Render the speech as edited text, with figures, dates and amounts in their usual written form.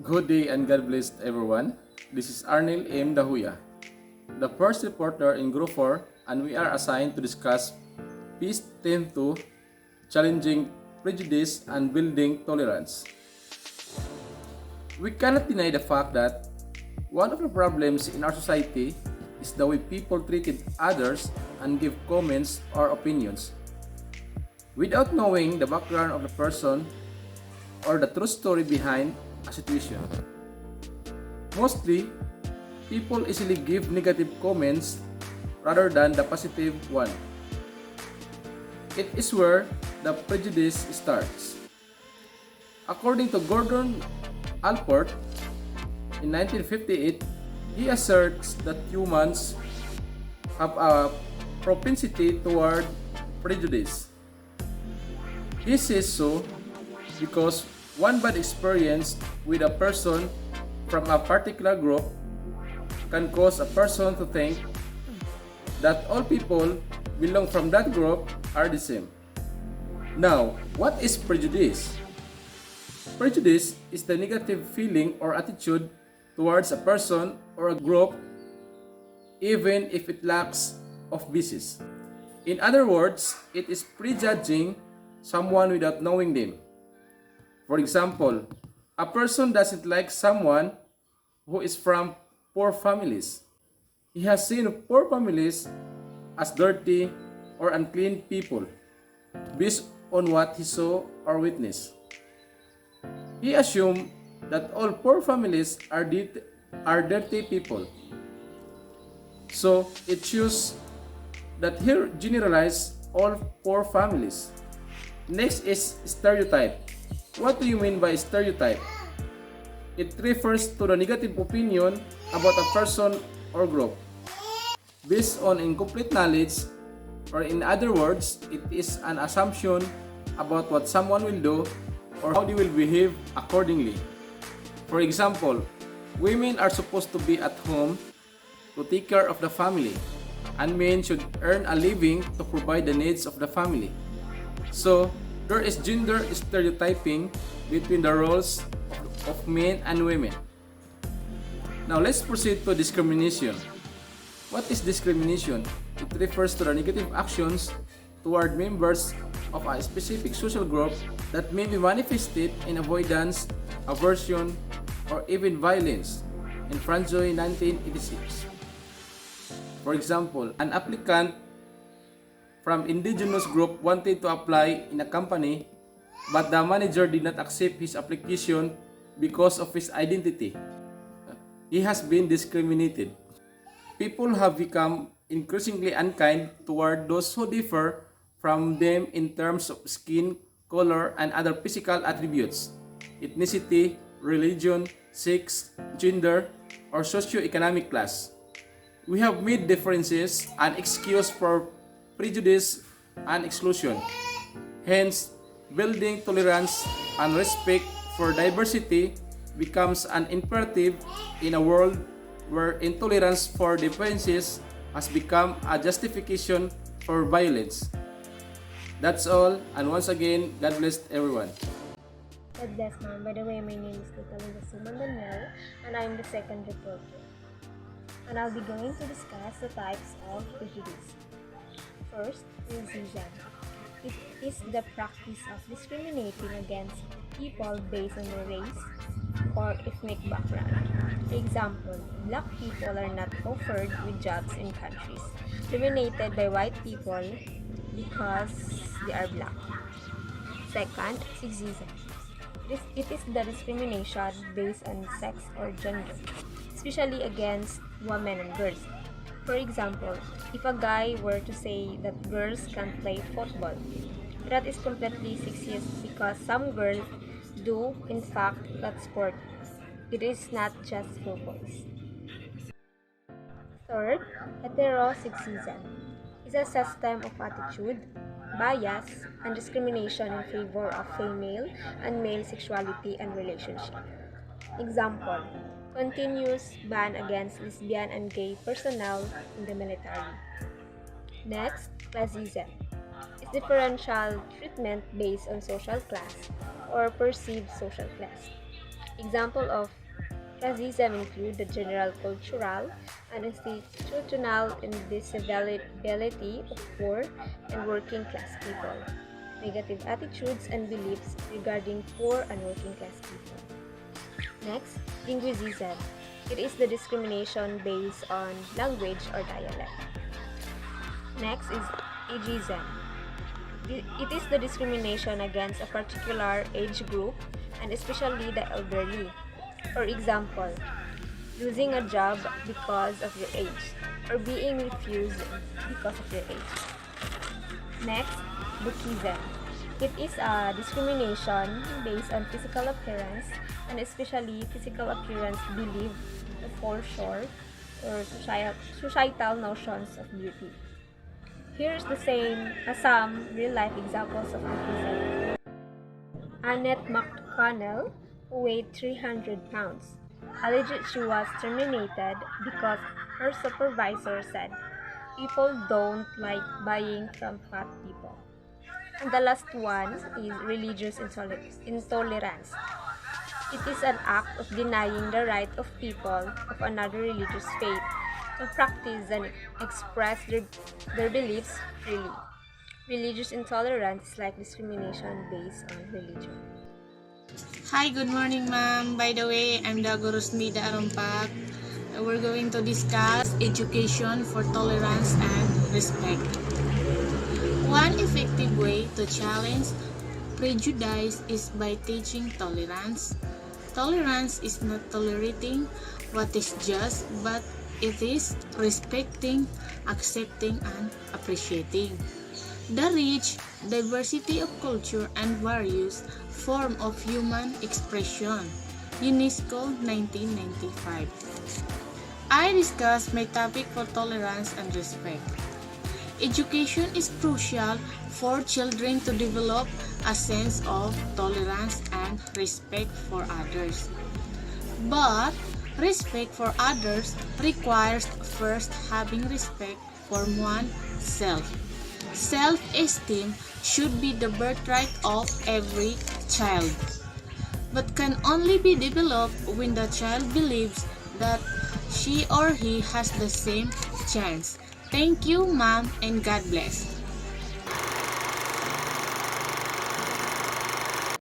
Good day and God bless everyone. This is Arnel M. Dahuya, the first reporter in Group 4, and we are assigned to discuss Piece 10-2, Challenging Prejudice and Building Tolerance. We cannot deny the fact that one of the problems in our society is the way people treated others and give comments or opinions without knowing the background of the person or the true story behind a situation. Mostly, people easily give negative comments rather than the positive one. It is where the prejudice starts. According to Gordon Alport, in 1958, he asserts that humans have a propensity toward prejudice. He says so because one bad experience with a person from a particular group can cause a person to think that all people belong from that group are the same. Now, what is prejudice? Prejudice is the negative feeling or attitude towards a person or a group even if it lacks of basis. In other words, it is prejudging someone without knowing them. For example, a person doesn't like someone who is from poor families. He has seen poor families as dirty or unclean people based on what he saw or witnessed. He assumed that all poor families are dirty people. So it shows that he generalized all poor families. Next is stereotype. What do you mean by stereotype? It refers to the negative opinion about a person or group based on incomplete knowledge, or in other words, it is an assumption about what someone will do or how they will behave accordingly. For example, women are supposed to be at home to take care of the family, and men should earn a living to provide the needs of the family. So, there is gender stereotyping between the roles of men and women. Now let's proceed to discrimination. What is discrimination? It refers to the negative actions toward members of a specific social group that may be manifested in avoidance, aversion, or even violence. In Franzoy 1986. For example, an applicant from indigenous group wanted to apply in a company, but the manager did not accept his application because of his identity. He has been discriminated. People have become increasingly unkind toward those who differ from them in terms of skin color and other physical attributes, ethnicity, religion, sex, gender, or socio-economic class. We have made differences an excuse for prejudice and exclusion. Hence, building tolerance and respect for diversity becomes an imperative in a world where intolerance for differences has become a justification for violence. That's all, and once again, God bless everyone. God bless, ma'am. By the way, my name is Catalina Suman, and I'm the second reporter. And I'll be going to discuss the types of prejudice. First, racism. It is the practice of discriminating against people based on their race or ethnic background. For example, black people are not offered with jobs in countries dominated by white people because they are black. Second, sexism. It is the discrimination based on sex or gender, especially against women and girls. For example, if a guy were to say that girls can't play football, that is completely sexist because some girls do in fact that sport. It is not just for boys. Third, heterosexism is a system of attitude, bias, and discrimination in favor of female and male sexuality and relationship. Example, continuous ban against lesbian and gay personnel in the military. Next, classism is differential treatment based on social class or perceived social class. Example of classism include the general cultural and institutional invisibility of poor and working class people. Negative attitudes and beliefs regarding poor and working class people. Next, linguicism. It is the discrimination based on language or dialect. Next is ageism. It is the discrimination against a particular age group and especially the elderly. For example, losing a job because of your age or being refused because of your age. Next, lookism. It is a discrimination based on physical appearance and especially physical appearance believed to fall short or societal notions of beauty. Here's some real-life examples of lookism. Annette McConnell, who weighed 300 pounds, alleged she was terminated because her supervisor said, "People don't like buying from fat people." And the last one is religious intolerance. It is an act of denying the right of people of another religious faith to practice and express their beliefs freely. Religious intolerance is like discrimination based on religion. Hi, good morning, ma'am. By the way, I'm Dago Rosmida Arumpak. We're going to discuss education for tolerance and respect. One effective way to challenge prejudice is by teaching tolerance. Tolerance is not tolerating what is just, but it is respecting, accepting, and appreciating the rich diversity of culture and various forms of human expression. UNESCO 1995. I discuss my topic for tolerance and respect. Education is crucial for children to develop a sense of tolerance and respect for others. But respect for others requires first having respect for oneself. Self-esteem should be the birthright of every child, but can only be developed when the child believes that she or he has the same chance. Thank you, ma'am, and God bless.